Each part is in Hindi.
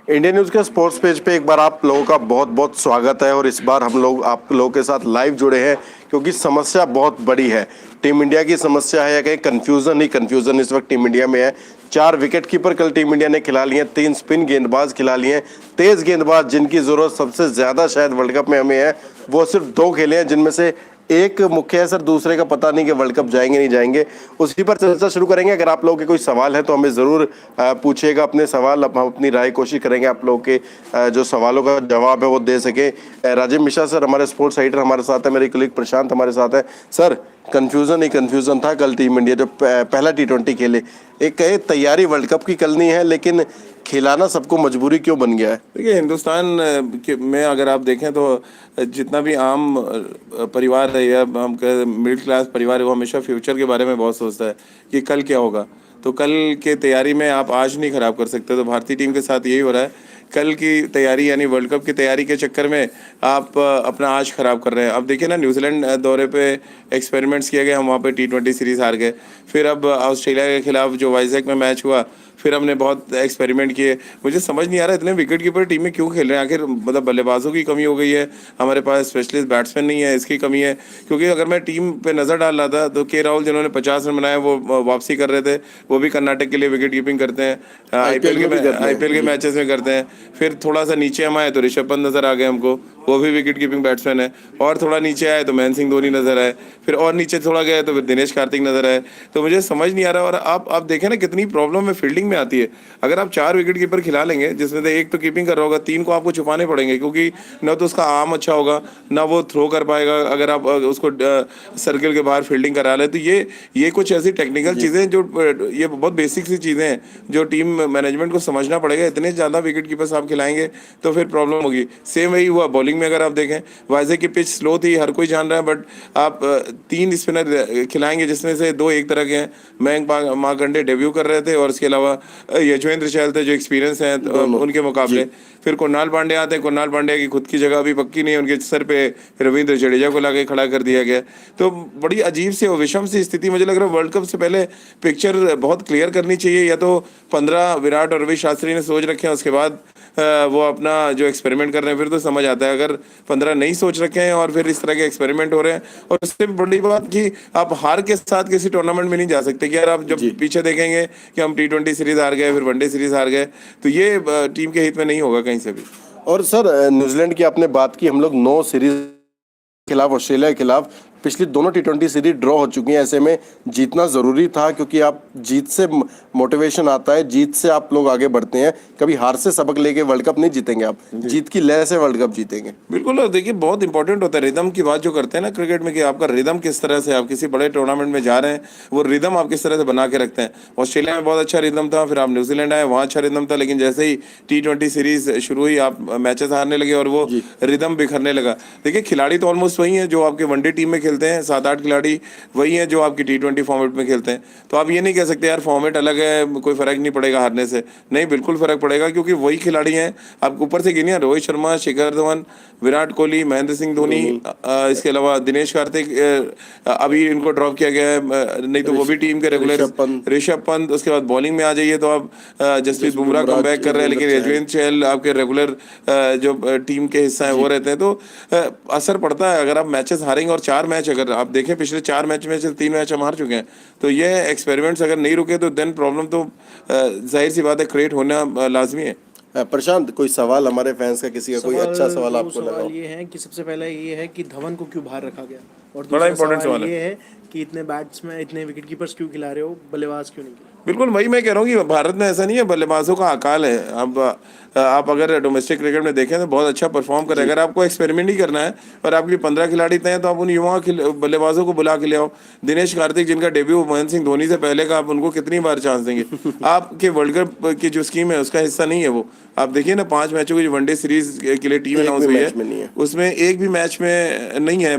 इंडियन न्यूज़ के स्पोर्ट्स पेज पे एक बार आप लोगों का बहुत बहुत स्वागत है। और इस बार हम लोग आप लोगों के साथ लाइव जुड़े हैं क्योंकि समस्या बहुत बड़ी है। टीम इंडिया की समस्या है या कहीं कंफ्यूजन ही कंफ्यूजन इस वक्त टीम इंडिया में है। 4 विकेट कीपर कल टीम इंडिया ने खिला लिए हैं, 3 स्पिन गेंदबाज खिला लिए हैं, तेज गेंदबाज जिनकी जरूरत सबसे ज्यादा शायद वर्ल्ड कप में हमें है, वो सिर्फ 2 खेले हैं, जिनमें से एक मुख्य है सर, दूसरे का पता नहीं कि वर्ल्ड कप जाएंगे नहीं जाएंगे। उसी पर चर्चा शुरू करेंगे। अगर आप लोगों के कोई सवाल है तो हमें ज़रूर पूछिएगा अपने सवाल। अब हम अपनी राय कोशिश करेंगे आप लोगों के जो सवालों का जवाब है वो दे सके। राजीव मिश्रा सर हमारे स्पोर्ट्स राइटर हमारे साथ है, मेरे कलीग प्रशांत हमारे साथ है। सर कंफ्यूजन ही कंफ्यूजन था कल टीम इंडिया जो पहला T20 खेले। एक कहे तैयारी वर्ल्ड कप की करनी है, लेकिन खिलाना सबको मजबूरी क्यों बन गया है? देखिए हिंदुस्तान में अगर आप देखें तो जितना भी आम परिवार है या हम कह मिडिल क्लास परिवार है, वो हमेशा फ्यूचर के बारे में बहुत सोचता है कि कल क्या होगा। तो कल के तैयारी में आप आज नहीं खराब कर सकते। तो भारतीय टीम के साथ यही हो रहा है। कल की तैयारी यानी वर्ल्ड कप की तैयारी के चक्कर में आप अपना आज खराब कर रहे हैं। अब देखिए ना, न्यूजीलैंड दौरे पे एक्सपेरिमेंट्स किए गए, हम वहाँ पे T20 सीरीज हार गए। फिर अब ऑस्ट्रेलिया के खिलाफ जो वाइजैक में मैच हुआ, फिर हमने बहुत एक्सपेरिमेंट किए। मुझे समझ नहीं आ रहा इतने विकेट कीपर टीम में क्यों खेल रहे हैं। आखिर मतलब बल्लेबाजों की कमी हो गई है, हमारे पास स्पेशलिस्ट बैट्समैन नहीं है, इसकी कमी है। क्योंकि अगर मैं टीम पे नज़र डाल रहा था तो के राहुल जिन्होंने 50 रन बनाए वो वापसी कर रहे थे, वो भी कर्नाटक के लिए विकेट कीपिंग करते हैं, आईपीएल के मैचेस में करते हैं। फिर थोड़ा सा नीचे हम आए तो ऋषभ पंत नजर आ गए हमको, वो भी विकेट कीपिंग बैट्समैन है। और थोड़ा नीचे आए तो महेंद्र सिंह धोनी नजर आए, फिर और नीचे थोड़ा गए तो फिर दिनेश कार्तिक नजर आए। तो मुझे समझ नहीं आ रहा। और आप देखें ना कितनी प्रॉब्लम में फील्डिंग में आती है। अगर आप 4 विकेट कीपर खिला लेंगे, जिसमें से एक तो कीपिंग कर रहा होगा, 3 को आपको छुपाने पड़ेंगे, क्योंकि ना तो उसका आर्म अच्छा होगा, ना वो थ्रो कर पाएगा अगर आप उसको सर्किल के बाहर फील्डिंग करा ले। तो ये कुछ ऐसी टेक्निकल चीज़ें जो ये बहुत बेसिक सी चीज़ें हैं जो टीम मैनेजमेंट को समझना पड़ेगा। इतने ज़्यादा विकेट कीपर्स आप खिलाएंगे तो फिर प्रॉब्लम होगी। सेम वही हुआ बॉलिंग में। अगर आप देखें वाइजैक की पिच स्लो थी, हर कोई जान रहा है, बट आप 3 स्पिनर खिलाएंगे जिसमें से 2 एक तरह के हैं। मयंक मार्कंडे डेब्यू कर रहे थे और इसके अलावा यजवेंद्र चहल थे जो एक्सपीरियंस हैं उनके मुकाबले। फिर कुणाल पांडे आते हैं। कुणाल पांडे की खुद की जगह अभी पक्की नहीं है, उनके सर पे रविंद्र जडेजा को लाके खड़ा कर दिया गया। तो बड़ी अजीब सी और विषम सी स्थिति। मुझे लग रहा है वर्ल्ड कप से पहले पिक्चर बहुत क्लियर करनी चाहिए। या तो 15 विराट और रवि शास्त्री ने सोच रखे हैं, उसके बाद वो अपना जो एक्सपेरिमेंट कर रहे हैं, फिर तो समझ आता है। अगर 15 नहीं सोच रखे हैं और फिर इस तरह के एक्सपेरिमेंट हो रहे हैं, और उससे भी बड़ी बात कि आप हार के साथ किसी टूर्नामेंट में नहीं जा सकते। कि यार आप जब पीछे देखेंगे कि हम T20 सीरीज हार गए, फिर वनडे सीरीज हार गए, तो ये टीम के हित में नहीं होगा कहीं से भी। और सर न्यूजीलैंड की आपने बात की, हम लोग 9 सीरीज खिलाफ, ऑस्ट्रेलिया के खिलाफ पिछली दोनों T20 सीरीज ड्रॉ हो चुकी हैं। ऐसे में जीतना ज़रूरी था, क्योंकि आप जीत से मोटिवेशन आता है, जीत से आप लोग आगे बढ़ते हैं। कभी हार से सबक लेके वर्ल्ड कप नहीं जीतेंगे आप, जीत की लय से वर्ल्ड कप जीतेंगे। बिल्कुल। और देखिए बहुत इंपॉर्टेंट होता है रिदम की बात जो करते हैं ना क्रिकेट में, कि आपका रिदम किस तरह से, आप किसी बड़े टूर्नामेंट में जा रहे हैं, वो रिदम आप किस तरह से बना के रखते हैं। ऑस्ट्रेलिया में बहुत अच्छा रिदम था, फिर आप न्यूजीलैंड आए, वहाँ अच्छा रिदम था, लेकिन जैसे ही T20 सीरीज शुरू हुई आप मैचेस हारने लगे और वो रिदम बिखरने लगा। देखिए खिलाड़ी तो ऑलमोस्ट वही हैं जो आपके वनडे टीम में खेलते हैं, 7-8 खिलाड़ी वही हैं जो आपकी T20 फॉर्मेट में खेलते हैं। तो आप ये नहीं कह सकते यार फॉर्मेट अलग है, कोई फर्क नहीं पड़ेगा हारने से। नहीं, बिल्कुल फर्क पड़ेगा, क्योंकि वही खिलाड़ी हैं। आप ऊपर से गिनिए, रोहित शर्मा, शिखर धवन, विराट कोहली, महेंद्र सिंह धोनी, इसके अलावा दिनेश कार्तिक, अभी इनको ड्रॉप किया गया है, नहीं तो वो भी टीम के रेगुलर। ऋषभ पंत। उसके बाद बॉलिंग में आ जाइए तो आप जसप्रीत बुमराह कम बैक कर रहे हैं, लेकिन यजवेंद्र चहल आपके रेगुलर जो टीम के हिस्सा है वो रहते हैं। तो असर पड़ता है अगर आप मैचेस हारेंगे। और 4 मैच अगर आप देखें, पिछले 4 मैच में से 3 मैच हम हार चुके हैं। तो ये एक्सपेरिमेंट्स अगर नहीं रुके तो देन प्रॉब्लम तो जाहिर सी बात है क्रिएट होना लाजमी है। प्रशांत, कोई सवाल हमारे फैंस का, किसी का कोई अच्छा सवाल आपको लगा? सवाल ये है कि सबसे पहला ये है कि धवन को क्यों बाहर रखा गया, और बड़ा दूसरा इंपॉर्टेंट सवाल सवाल ये है। है कि इतने बैट्समैन, इतने विकेट कीपर्स क्यों खिला रहे हो, बल्लेबाज क्यों नहीं खिला? बिल्कुल वही मैं कह रहा हूँ कि भारत में ऐसा नहीं है, बल्लेबाजों का अकाल है। अब आप अगर डोमेस्टिक क्रिकेट में देखें तो बहुत अच्छा परफॉर्म करें। अगर आपको एक्सपेरिमेंट ही करना है और आपकी 15 खिलाड़ी तय हैं, तो आप उन युवा बल्लेबाजों को बुला के ले आओ। दिनेश कार्तिक जिनका डेब्यू महेंद्र सिंह धोनी से पहले का, आप उनको कितनी बार चांस देंगे? आपके वर्ल्ड कप की जो स्कीम है उसका हिस्सा नहीं है वो। आप देखिए ना 5 मैचों की जो वनडे सीरीज के लिए टीम अनाउंस हुई है, उसमें एक भी मैच में नहीं है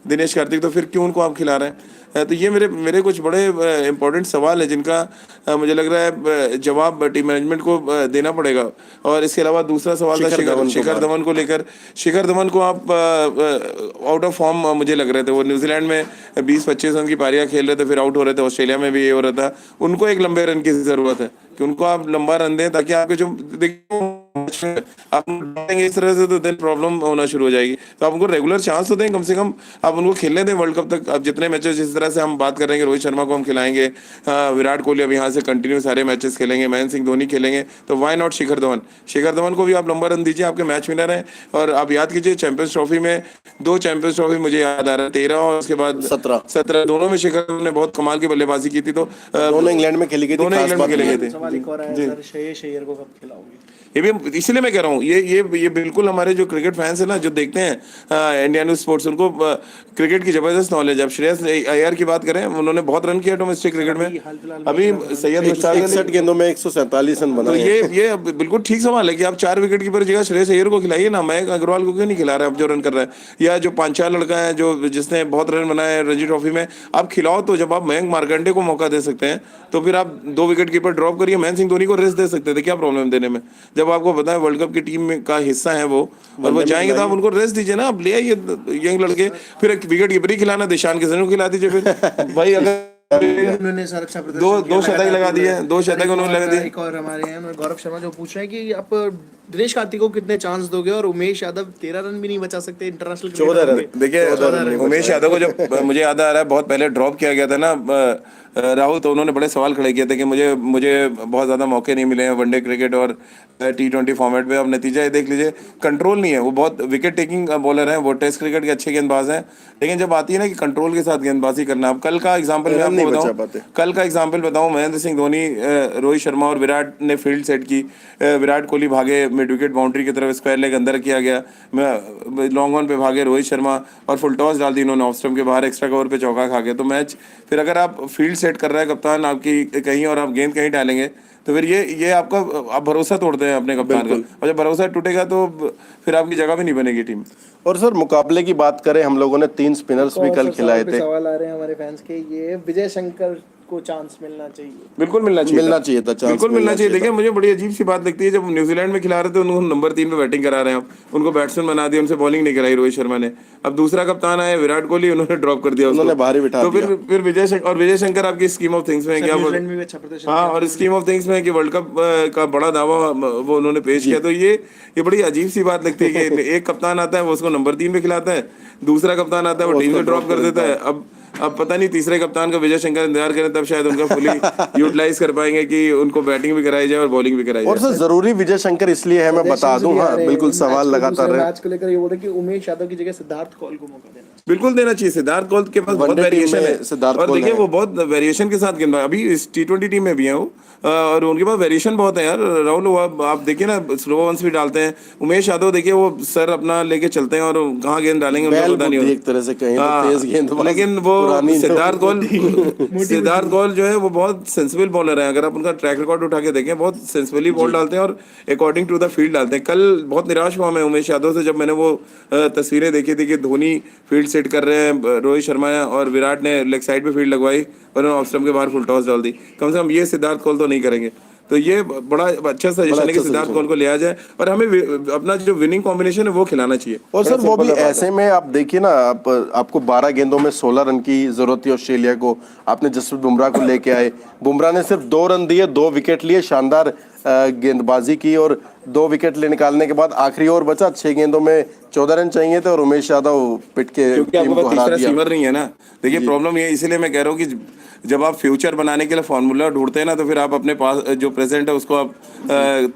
दिनेश कार्तिक। तो फिर क्यों उनको आप खिला रहे हैं? तो ये मेरे कुछ बड़े इंपॉर्टेंट सवाल है जिनका मुझे लग रहा है जवाब टीम मैनेजमेंट को देना पड़ेगा। और इसके अलावा दूसरा सवाल था शिखर धवन को लेकर। शिखर धवन को आप आउट ऑफ फॉर्म मुझे लग रहे थे। वो न्यूजीलैंड में 20-25 रन की पारियां खेल रहे थे, फिर आउट हो रहे थे। ऑस्ट्रेलिया में भी ये हो रहा था। उनको एक लंबे रन की जरूरत है कि उनको आप लंबा रन दें, ताकि आपके जो आप देंगे इस तरह से तो देन प्रॉब्लम होना शुरू हो जाएगी। तो आप उनको रेगुलर चांस तो दें, कम से कम आप उनको खेलने दें वर्ल्ड कप तक। अब जितने मैचेस जिस तरह से हम बात कर रहे हैं, रोहित शर्मा को हम खिलाएंगे, विराट कोहली अब यहाँ से कंटिन्यू सारे मैचेस खेलेंगे, महेंद्र सिंह धोनी खेलेंगे, तो वाई नॉट शिखर धवन। शिखर धवन को भी आप लंबा रन दीजिए, आपके मैच विनर हैं। और आप याद कीजिए चैंपियंस ट्रॉफी में 2 चैंपियंस ट्रॉफी मुझे याद आ रहा है, 13 और उसके बाद 17 दोनों में शिखर धवन ने बहुत कमाल की बल्लेबाजी की थी। तो दोनों इंग्लैंड में खेली गई थी, दोनों खास इंग्लैंड बात में खेले ये गए है। थे। सवाल एक और है सर, श्रेयस अय्यर को कब खिलाओगे? ये भी इसलिए मैं कह रहा हूँ, ये बिल्कुल हमारे जो क्रिकेट फैंस है ना, जो देखते हैं इंडिया न्यूज स्पोर्ट्स, उनको क्रिकेट की जबरदस्त नॉलेज है। अब श्रेयस अय्यर की बात करें, उन्होंने बहुत रन किया डोमेस्टिक क्रिकेट में। अभी सैयद मुश्ताक 61 गेंदों में 147 रन तो बनाए। ये बिल्कुल ठीक सवाल है कि आप 4 विकेट कीपर की जगह श्रेयस अय्यर को खिलाइए ना, मयंक अग्रवाल को क्यों नहीं खिला रहे हैं? अब जो रन कर रहा है, या जो 5-4 लड़का है जो जिसने बहुत रन बनाए रणजी ट्रॉफी में, आप खिलाओ। तो जब आप मयंक मार्कंडे को मौका दे सकते हैं, तो फिर आप 2 विकेट कीपर ड्रॉप करिए, महेंद्र सिंह धोनी को रेस्ट दे सकते थे, क्या प्रॉब्लम देने में? जब आपको पता है वर्ल्ड कप की टीम में का हिस्सा है वो, और वो जाएंगे तो आप उनको रेस्ट दीजिए ना। आप ले आइए यंग लड़के, फिर एक विकेट कीपर ही खिलाना, दिशान किशन को खिला दीजिए फिर। भाई अगर उन्होंने सर अच्छा प्रदर्शन दो शतक लगा दिए, 2 शतक उन्होंने लगा दिए। एक और हमारे हैं गौरव शर्मा जो पूछ रहे हैं कि आप दिनेश कार्तिक को कितने चांस दोगे, और उमेश यादव 13 रन भी नहीं बचा सकते इंटरनेशनल 14 रन। देखिए उमेश यादव को जब मुझे याद आ रहा है बहुत पहले ड्रॉप किया गया था ना राहुल, तो उन्होंने बड़े सवाल खड़े किए थे कि मुझे बहुत ज़्यादा मौके नहीं मिले हैं वनडे क्रिकेट और T20 फॉर्मेट में। अब नतीजा ये देख लीजिए, कंट्रोल नहीं है। वो बहुत विकेट टेकिंग बॉलर हैं, वो टेस्ट क्रिकेट के अच्छे गेंदबाज हैं, लेकिन जब आती है ना कि कंट्रोल के साथ गेंदबाजी करना। अब कल का एग्जाम्पल मैं आपको बताऊं, महेंद्र सिंह धोनी, रोहित शर्मा और विराट ने फील्ड सेट की, विराट कोहली भागे मिड विकेट बाउंड्री की तरफ, स्क्वायर लेग अंदर किया गया, लॉन्ग ऑन पे भागे रोहित शर्मा और फुल टॉस डाल दी इन्होंने ऑफ स्टंप के बाहर, एक्स्ट्रा कवर पे चौका खा के। तो मैच फिर अगर आप फील्ड सेट कर रहा है कप्तान आपकी कहीं और आप गेंद कहीं डालेंगे, तो फिर ये आपका आप भरोसा तोड़ते हैं अपने कप्तान का, और जब भरोसा टूटेगा तो फिर आपकी जगह भी नहीं बनेगी टीम। और सर मुकाबले की बात करें, हम लोगों ने 3 स्पिनर्स भी कल खिलाए थे। सवाल आ रहे हैं हमारे फैंस के, ये विजय शंकर को चांस मिलना चाहिए? बिल्कुल मिलना चाहिए था, बिल्कुल मिलना चाहिए। देखिए मुझे बड़ी अजीब सी बात लगती है, जब न्यूजीलैंड में खिला रहे थे उनको नंबर 3 पे बैटिंग करा रहे हैं, उनको बैट्समैन बना दिया, उनसे बॉलिंग नहीं कराई रोहित शर्मा ने। अब दूसरा कप्तान आया विराट कोहली, उन्होंने ड्रॉप कर दिया, उन्होंने बाहर ही बिठा तो फिर विजय शंकर आपकी स्कीम ऑफ थिंग्स में क्या, हाँ, और स्कीम ऑफ थिंग्स में कि वर्ल्ड कप का बड़ा दावा वो उन्होंने पेश किया। तो ये बड़ी अजीब सी बात लगती है कि एक कप्तान आता है वो उसको नंबर 3 पे खिलाता है, दूसरा कप्तान आता है वो टीम से ड्रॉप कर देता है। अब पता नहीं तीसरे कप्तान का विजय शंकर इंतजार करें, तब शायद उनका फुली यूटिलाइज कर पाएंगे कि उनको बैटिंग भी कराई जाए और बॉलिंग भी कराई जाए। और सर जरूरी विजय शंकर इसलिए है, मैं बता दूं, हाँ बिल्कुल, सवाल लगातार रहे। मैच को लेकर ये बोल रहे कि उमेश यादव की जगह सिद्धार्थ कौल को मौका देना, बिल्कुल देना चाहिए। सिद्धार्थ कौल के पास बहुत वेरिएशन है, और देखिए वो बहुत वेरिएशन के साथ गेंदबाज, अभी इस T20 टीम में भी है वो, और उनके पास वेरिएशन बहुत है यार। राहुल आप देखिए ना, स्लो वंस भी डालते हैं। उमेश यादव देखिए वो सर अपना लेके चलते हैं, और कहाँ गेंद डालेंगे उनको पता नहीं होता एक तरह से कहें तो तेज गेंदबाज। लेकिन वो सिद्धार्थ कौल जो है वो बहुत सेंसिबल बॉलर है। अगर आप उनका ट्रैक रिकॉर्ड उठा के देखें, बहुत सेंसिबली बॉल डालते हैं और अकॉर्डिंग टू द फील्ड डालते हैं। कल बहुत निराश हुआ मैं उमेश यादव से, जब मैंने वो तस्वीरें देखी थी कि धोनी फील्ड सेट कर रहे हैं, रोहित शर्मा और विराट ने लेग साइड पे फील्ड लगवाई और ऑफ स्टंप के बाहर फुल टॉस डाल दी। कम से कम ये सिद्धार्थ कौल तो नहीं करेंगे। तो ये बड़ा अच्छा सजेशन है कि सिद्धार्थ कौल को लिया जाए, और हमें अपना जो विनिंग कॉम्बिनेशन है वो खिलाना चाहिए। और सर वो भी ऐसे में आप देखिए ना, आपको 12 गेंदों में 16 रन की जरूरत थी ऑस्ट्रेलिया को, आपने जसप्रीत बुमराह को लेके आए, बुमराह ने सिर्फ 2 रन दिए, 2 विकेट लिए, शानदार गेंदबाजी की, और 2 विकेट ले निकालने के बाद आखिरी ओवर बचा, 6 गेंदों में 14 रन चाहिए थे, और उमेश यादव पिट के टीम को हरा दिया। सीमर नहीं है ना, देखिए प्रॉब्लम ये, इसीलिए मैं कह रहा हूँ कि जब आप फ्यूचर बनाने के लिए फॉर्मूला ढूंढते हैं ना, तो फिर आप अपने पास जो प्रेजेंट है उसको आप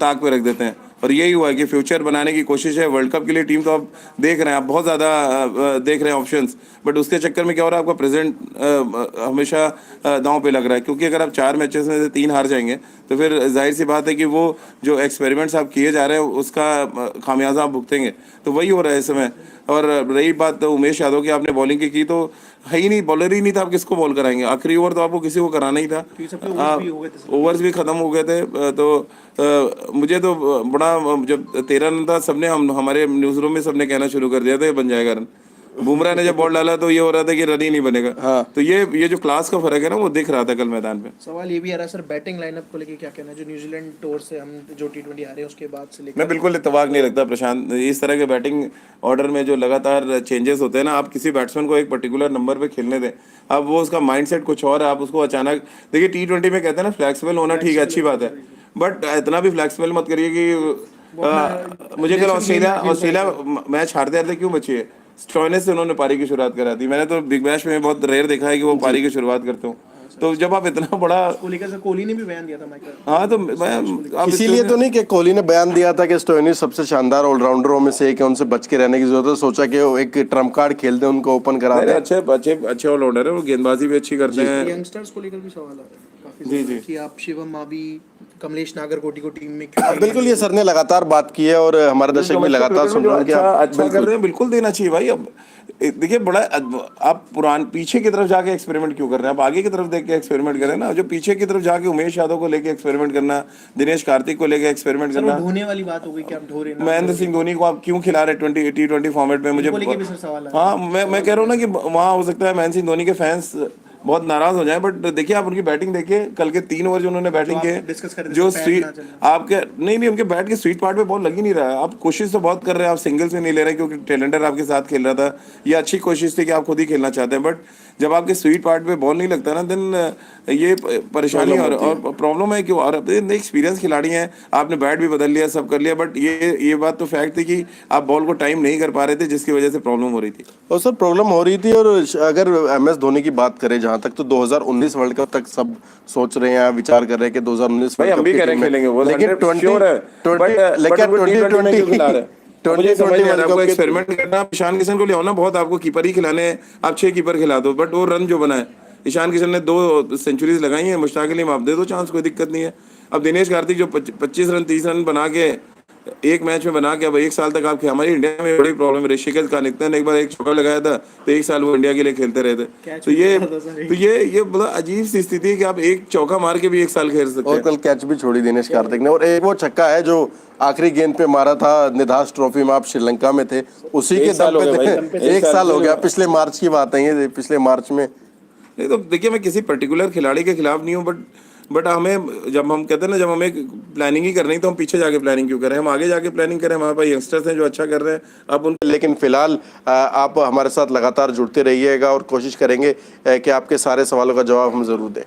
ताक पे रख देते हैं। और यही हुआ है कि फ्यूचर बनाने की कोशिश है वर्ल्ड कप के लिए। टीम तो आप देख रहे हैं, आप बहुत ज़्यादा देख रहे हैं ऑप्शंस, बट उसके चक्कर में क्या हो रहा है, आपका प्रेजेंट हमेशा दांव पे लग रहा है। क्योंकि अगर आप 4 मैचेस में से 3 हार जाएंगे, तो फिर जाहिर सी बात है कि वो जो एक्सपेरिमेंट्स आप किए जा रहे हैं उसका खामियाजा आप भुगतेंगे। तो वही हो रहा है इस समय। और रही बात उमेश यादव की, आपने बॉलिंग की तो है ही नहीं, बॉलर ही नहीं था, आप किसको बॉल कराएंगे? आखिरी ओवर तो आपको किसी को कराना ही था, ओवर्स भी खत्म हो गए थे। तो मुझे तो बड़ा, जब 13 रन था, सबने हमारे न्यूज रूम में सबने कहना शुरू कर दिया था बन जाएगा रन। बुमराह ने जब बॉल डाला तो ये हो रहा था कि रन ही नहीं बनेगा। हाँ। तो ये जो क्लास का फर्क है ना, वो दिख रहा था कल मैदान पे। सवाल ये भी आ रहा है सर, बैटिंग लाइनअप को लेके क्या कहना है? जो न्यूजीलैंड टूर से हम जो T20 हारे उसके बाद से लेकर, मैं बिल्कुल इत्तेफाक नहीं रखता प्रशांत। इस तरह के बैटिंग ऑर्डर में जो लगातार चेंजेस होते हैं ना, आप किसी बैट्समैन को एक पर्टिकुलर नंबर पे खेलने दें, अब वो उसका माइंडसेट कुछ और है, आप उसको अचानक देखिए T20 में कहते हैं ना फ्लेक्सिबल होना, ठीक है, अच्छी बात है, बट इतना भी फ्लेक्सिबल मत करिए कि मुझे कल ऑस्ट्रेलिया मैच हारते हारते क्यों बची है? स्टॉयनिस से उन्होंने पारी की शुरुआत करा दी। मैंने तो बिग बैश में बहुत रेयर देखा है कि वो पारी की शुरुआत करते हो। तो जब आप इतना बड़ा कोहली ने भी बयान दिया था माइकल। हाँ तो मैं आप इसीलिए तो नहीं कि कोहली ने बयान दिया था कि स्टोइनिस सबसे शानदार ऑलराउंडरों में से एक है, उनसे बच के रहने की जरूरत है। सोचा कि वो एक ट्रम्प कार्ड खेल दे, उनको ओपन करा दे। अच्छे ऑलराउंडर है, वो गेंदबाजी भी अच्छी करते हैं। यंगस्टर्स को लेकर भी सवाल आ रहा है काफी जी, ज़्यादा जी। कि आप शिवम मावी, कमलेश नागरकोटी को टीम में क्यों नहीं बिल्कुल, ये सर ने लगातार बात की है और हमारे दर्शक भी लगातार सुन रहे हैं कि अच्छा कर रहे हैं, बिल्कुल देना चाहिए भाई। अब देखिए बड़ा आप पीछे की तरफ जाके एक्सपेरिमेंट क्यों कर रहे हैं? आप आगे की तरफ देख के एक्सपेरिमेंट करें ना। जो पीछे की तरफ जाके उमेश यादव को लेके एक्सपेरिमेंट करना, दिनेश कार्तिक को लेके एक्सपेरिमेंट करना, ढोने वाली बात हो गई कि आप ढो रहे हैं। महेंद्र सिंह धोनी को आप क्यों खिला रहे T20 फॉर्मेट में? मुझे लेके भी सर सवाल आ हाँ, मैं कह रहा हूँ ना कि वहाँ हो सकता है महेंद्र सिंह धोनी के फैंस बहुत नाराज हो जाए, बट देखिए आप उनकी बैटिंग देखिए, कल के 3 ओवर जो उन्होंने बैटिंग किए, जो स्वीट आपके नहीं उनके बैट के स्वीट पार्ट पे बॉल लग ही नहीं रहा है। आप कोशिश तो बहुत कर रहे हैं, आप सिंगल्स में नहीं ले रहे क्योंकि टैलेंटर आपके साथ खेल रहा था। ये अच्छी कोशिश थी कि आप खुद ही खेलना चाहते हैं, बट जब आपके स्वीट पार्ट पे बॉल नहीं लगता ना, देन ये परेशानी और प्रॉब्लम है कि और एक्सपीरियंस खिलाड़ी हैं, आपने बैट भी बदल लिया, सब कर लिया, बट ये बात तो फैक्ट थी कि आप बॉल को टाइम नहीं कर पा रहे थे, जिसकी वजह से प्रॉब्लम हो रही थी। और सर प्रॉब्लम हो रही थी। और अगर MS धोनी की बात करें जहां तक, तो 2019 वर्ल्ड कप तक सब सोच रहे हैं, विचार कर रहे हैं कि 2019 भाई हम भी कह रहे हैं खेलेंगे वो, लेकिन 2020 एक्सपेरिमेंट करना। ईशान किशन को ले आओ ना, बहुत आपको कीपर ही खिलाने, आप 6 कीपर खिला दो, बट वो रन जो बना है, ईशान किशन ने 2 सेंचुरीज लगाई हैं, मुश्ताक अली आप दे दो चांस, कोई दिक्कत नहीं है। अब दिनेश कार्तिक जो 25 रन 30 रन बना के एक मैच में बना के अब 1 साल तक आप हमारी इंडिया में बड़ी प्रॉब्लम है। ऋषिकेश कानित्या ने एक बार एक चौका लगाया था तो 1 साल वो इंडिया के लिए खेलते रहे थे। तो ये बड़ा अजीब सी स्थिति है कि आप एक चौका मार के भी 1 साल खेल सकते हैं। और कल कैच भी छोड़ी दिनेश कार्तिक ने, और एक वो छक्का है जो आखिरी गेंद पे मारा था निधास ट्रॉफी में, आप श्रीलंका में थे, उसी के दम पे 1 साल हो गया। पिछले मार्च की बात है ये, पिछले मार्च में। नहीं तो देखिए मैं किसी पर्टिकुलर खिलाड़ी के खिलाफ नहीं हूँ, बट हमें जब हम कहते हैं ना, जब हमें प्लानिंग ही करनी तो हम पीछे जाके प्लानिंग क्यों करें? हम आगे जाके प्लानिंग करें। हमारे पास यंगस्टर्स हैं जो अच्छा कर रहे हैं, अब उन लेकिन फिलहाल आप हमारे साथ लगातार जुड़ते रहिएगा और कोशिश करेंगे कि आपके सारे सवालों का जवाब हम जरूर दें।